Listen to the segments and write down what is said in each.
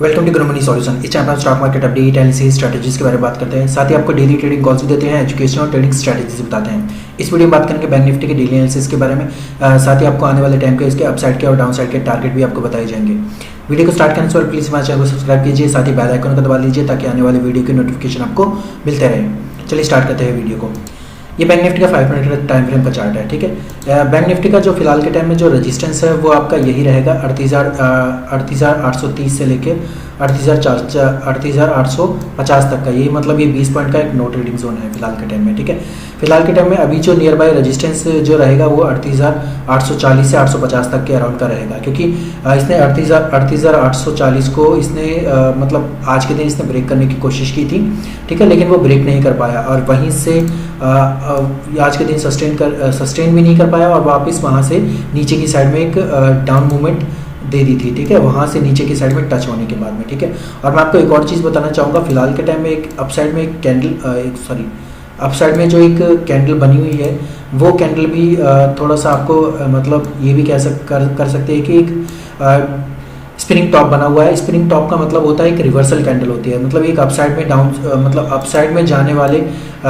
Welcome to Growmoney solution. इस channel पर stock market update, analysis, strategies के बारे में बात करते हैं। साथ ही आपको डेली ट्रेडिंग कॉल्स भी देते हैं, एजुकेशन और ट्रेडिंग स्ट्रैटेजीज बताते हैं। इस वीडियो में बात करेंगे बैंक निफ्टी के डेली एनालिसिस के बारे में। साथ ही आपको आने वाले टाइम के इसके अपसाइड के और डाउन साइड के टारगेट भी आपको बताए जाएंगे। वीडियो को स्टार्ट करने से पहले प्लीज हमारे चैनल को सब्सक्राइब कीजिए, साथ ही बेल आइकन को दबा लीजिए ताकि आने वाले वीडियो की नोटिफिकेशन आपको मिलते रहे। चलिए स्टार्ट करते हैं वीडियो को। ये बैंक निफ्टी का 5 मिनट टाइम फ्रेम का चार्ट है, ठीक है। बैंक निफ्टी का जो फिलहाल के टाइम में जो रेजिस्टेंस है वो आपका यही रहेगा 38,830 से लेके 38,850 तक का। ये मतलब ये 20 पॉइंट का एक नो ट्रेडिंग जोन है फिलहाल के टाइम में, ठीक है। फिलहाल के टाइम में अभी जो नियर बाय रेजिस्टेंस जो रहेगा वो 38,840 से 850 तक के अराउंड का रहेगा, क्योंकि इसने 38,840 को इसने मतलब आज के दिन इसने ब्रेक करने की कोशिश की थी, ठीक है, लेकिन वो ब्रेक नहीं कर पाया और वहीं से आज के दिन सस्टेन भी नहीं कर पाया और वापस वहाँ से नीचे की साइड में एक डाउन मूवमेंट दे दी थी, ठीक है, वहाँ से नीचे की साइड में टच होने के बाद में, ठीक है। और मैं आपको एक और चीज़ बताना चाहूँगा। फिलहाल के टाइम में एक अपसाइड में एक अपसाइड में जो एक कैंडल बनी हुई है वो कैंडल भी थोड़ा सा आपको मतलब ये भी कर सकते हैं कि एक स्पिनिंग टॉप बना हुआ है। स्पिनिंग टॉप का मतलब होता है एक रिवर्सल कैंडल होती है, मतलब एक अपसाइड में डाउन मतलब अपसाइड में जाने वाले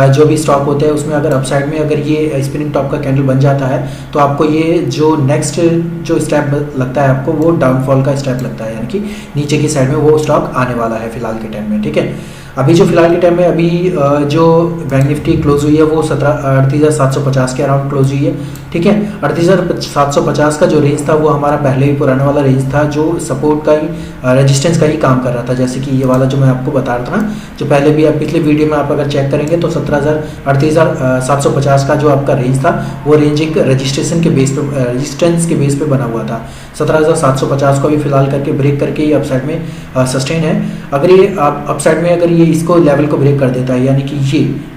जो भी स्टॉक होते हैं उसमें अगर अपसाइड में अगर ये स्पिनिंग टॉप का कैंडल बन जाता है तो आपको ये जो नेक्स्ट जो स्टेप लगता है आपको वो डाउनफॉल का स्टेप लगता है, यानी कि नीचे की साइड में वो स्टॉक आने वाला है फिलहाल के टाइम में, ठीक है। अभी जो फिलहाल के टाइम में अभी जो बैंक निफ्टी क्लोज हुई है वो 38,750 के अराउंड क्लोज हुई है, ठीक है। 38,750 का जो रेंज था वो हमारा पहले ही पुराना वाला रेंज था जो सपोर्ट का ही रेजिस्टेंस का ही काम कर रहा था, जैसे कि ये वाला जो मैं आपको बता रहा था ना, जो पहले भी आप पिछले वीडियो में आप अगर चेक करेंगे तो 38,750 का जो आपका रेंज था वो रेंज एक रेजिस्टेंस के बेस पे बना हुआ था। 17,750 को भी फिलहाल करके ब्रेक करके ये अपसाइड में सस्टेन है। अगर ये आप अपसाइड में अगर ये इसको लेवल को ब्रेक कर देता है, यानी कि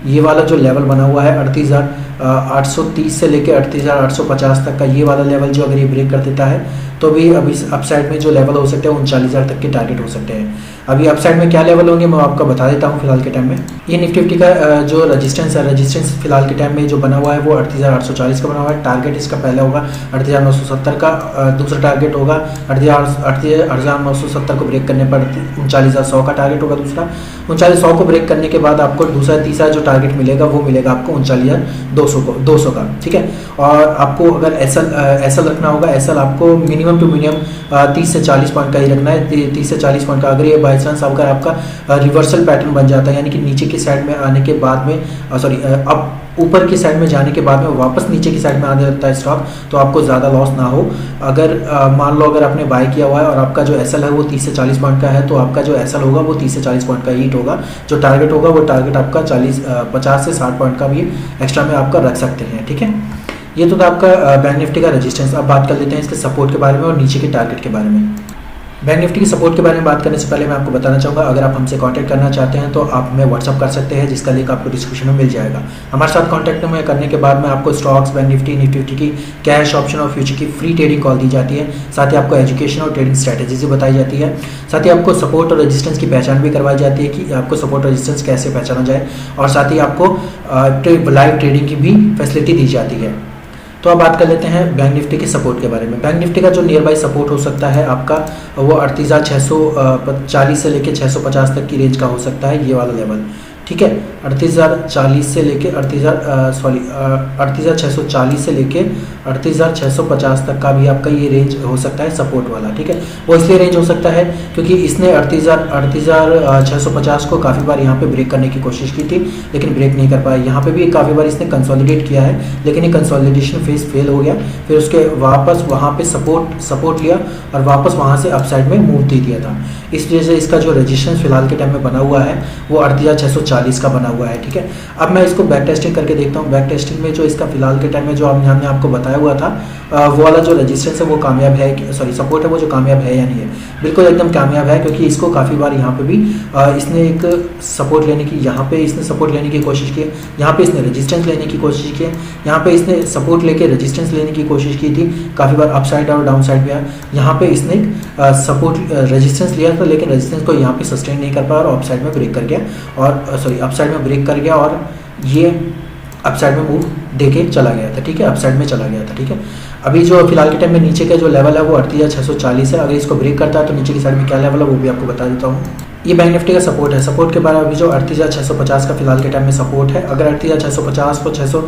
ये वाला जो लेवल बना हुआ है 38,830 से लेके 38,850 तक का, ये वाला लेवल जो अगर ये ब्रेक कर देता है तो भी अभी अपसाइड में जो लेवल हो सकते हैं 39,000 तक के टारगेट हो सकते हैं। अभी अपसाइड में क्या लेवल होंगे मैं आपको बता देता हूँ फिलहाल के टाइम में। ये निफ्टी का जो रेजिस्टेंस है, रेजिस्टेंस फिलहाल के टाइम में जो बना हुआ है वो 38,840 का बना हुआ है। टारगेट इसका पहला होगा 38,970 का, दूसरा टारगेट होगा 38,970 को ब्रेक करने पर 39,100 का टारगेट होगा दूसरा। 39,100 को ब्रेक करने के बाद आपको तीसरा जो टारगेट मिलेगा वो मिलेगा आपको 39,200 का, ठीक है। और आपको अगर एसएल रखना होगा, एसएल आपको मिनिमम टू मिनिमम 30 से 40 पॉइंट का ही रखना है। 30 से 40 पॉइंट का अगर ये बाई चांस अगर आपका रिवर्सल पैटर्न बन जाता है, यानी कि नीचे की साइड में आने के बाद में अब ऊपर की साइड में जाने के बाद में वापस नीचे की साइड में आने लगता है स्टॉक, तो आपको ज़्यादा लॉस ना हो। अगर मान लो अगर आपने बाय किया हुआ है और आपका जो एसएल है वो 30 से 40 पॉइंट का है, तो आपका जो एसएल होगा वो 30 से 40 पॉइंट का हिट होगा। जो टारगेट होगा वो टारगेट आपका 50 से 60 पॉइंट का भी एक्स्ट्रा में आपका रख सकते हैं, ठीक है। ये तो था आपका बैंक निफ्टी का रेजिस्टेंस। अब बात कर लेते हैं इसके सपोर्ट के बारे में और नीचे के टारगेट के बारे में। बैंक निफ्टी की सपोर्ट के बारे में बात करने से पहले मैं आपको बताना चाहूँगा, अगर आप हमसे कांटेक्ट करना चाहते हैं तो आप हमें व्हाट्सअप कर सकते हैं, जिसका लिंक आपको डिस्क्रिप्शन में मिल जाएगा। हमारे साथ कांटेक्ट में करने के बाद में आपको स्टॉक्स, बैंक निफ्टी की कैश, ऑप्शन और फ्यूचर की फ्री ट्रेडिंग कॉल दी जाती है। साथ ही आपको एजुकेशन और ट्रेडिंग स्ट्रैटेजीज बताई जाती है। साथ ही आपको सपोर्ट और रेजिस्टेंस की पहचान भी करवाई जाती है कि आपको सपोर्ट और रेजिस्टेंस कैसे पहचाना जाए, और साथ ही आपको लाइव ट्रेडिंग की भी फैसिलिटी दी जाती है। तो अब बात कर लेते हैं बैंक निफ्टी के सपोर्ट के बारे में। बैंक निफ्टी का जो नियर बाई सपोर्ट हो सकता है आपका वो 38,640 से लेके 650 तक की रेंज का हो सकता है, ये वाला लेवल, ठीक है। 38,040 से लेके 38,640 से लेके 38,650 तक का भी आपका ये रेंज हो सकता है सपोर्ट वाला, ठीक है। वो इसलिए रेंज हो सकता है क्योंकि इसने 38,650 को काफ़ी बार यहाँ पे ब्रेक करने की कोशिश की थी लेकिन ब्रेक नहीं कर पाया। यहाँ पे भी काफ़ी बार इसने कंसोलिडेट किया है लेकिन ये कंसोलिडेशन फेज फेल हो गया, फिर उसके वापस वहाँ पे सपोर्ट लिया और वापस वहाँ से अपसाइड में मूव दे दिया था। इस वजह से इसका जो रजिस्टेंस फिलहाल के टाइम में बना हुआ है वो 38,640 का बना हुआ है, ठीक है। अब मैं इसको बैक टेस्टिंग करके देखता हूँ। बैक टेस्टिंग में जो इसका फिलहाल के टाइम में जो हमने आपको बताया हुआ था वो वाला जो रेजिस्टेंस है वो कामयाब है, सपोर्ट है वो जो कामयाब है या नहीं है। बिल्कुल एकदम कामयाब है, क्योंकि इसको काफ़ी बार यहाँ पे भी इसने एक सपोर्ट लेने की, यहाँ पे इसने सपोर्ट लेने की कोशिश की, यहाँ पे इसने रेजिस्टेंस लेने की कोशिश की, यहाँ पे इसने सपोर्ट लेके रेजिस्टेंस लेने की कोशिश की थी। काफ़ी बार अपसाइड और डाउन साइड में यहाँ पे इसने सपोर्ट रेजिस्टेंस लिया था लेकिन रेजिस्टेंस को यहाँ पे सस्टेन नहीं कर पाया और अपसाइड में ब्रेक कर गया और अपसाइड में ब्रेक कर गया और ये अपसाइड में मूव दे के चला गया था, ठीक है, अपसाइड में चला गया था, ठीक है। अभी जो फिलहाल के टाइम में नीचे का जो लेवल है वो 38,640 है। अगर इसको ब्रेक करता है तो नीचे की साइड में क्या लेवल है वो भी आपको बता देता हूँ। ये बैंक निफ्टी का सपोर्ट है। सपोर्ट के बाद अभी जो 38,650 का फिलहाल के टाइम में सपोर्ट है, अगर 38,650 को 600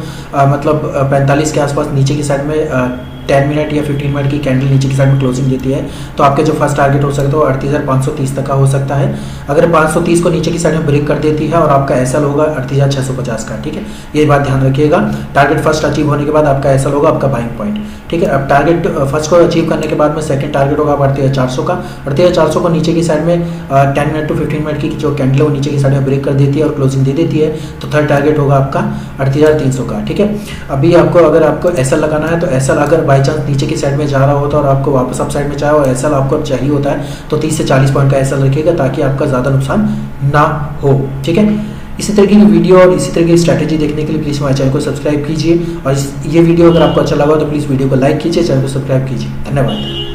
मतलब 45 के आसपास नीचे की साइड में 10 मिनट या 15 मिनट की कैंडल नीचे की साइड में क्लोजिंग देती है तो आपके जो फर्स्ट टारगेट हो सकता है वो 38,530 तक का हो सकता है। अगर 530 को नीचे की साइड में ब्रेक कर देती है और आपका एसएल होगा 38,650 का, ठीक है, ये बात ध्यान रखिएगा। टारगेट फर्स्ट अचीव होने के बाद आपका एसएल होगा आपका बाइंग पॉइंट, ठीक है। अब टारगेट फर्स्ट को अचीव करने के बाद में सेकंड टारगेट होगा 38,400 का। 38,400 को नीचे की साइड में 10 मिनट टू 15 मिनट की जो कैंडल है वो नीचे की साइड में ब्रेक कर देती है और क्लोजिंग दे देती है तो थर्ड टारगेट होगा आपका 38,300 का, ठीक है। अभी आपको अगर आपको एसएल लगाना है तो एसएल अगर बाई चांस नीचे की साइड में जा रहा होता है और आपको वापस अप साइड में चाहे और एसएल आपको चाहिए होता है तो 30 से 40 पॉइंट का एसएल रखिएगा ताकि आपका ज़्यादा नुकसान ना हो, ठीक है। इसी तरीके की वीडियो और इसी तरह की स्ट्रैटेजी देखने के लिए प्लीज़ हमारे चैनल को सब्सक्राइब कीजिए और ये वीडियो अगर आपको अच्छा लगा तो प्लीज़ वीडियो को लाइक कीजिए, चैनल को सब्सक्राइब कीजिए। धन्यवाद।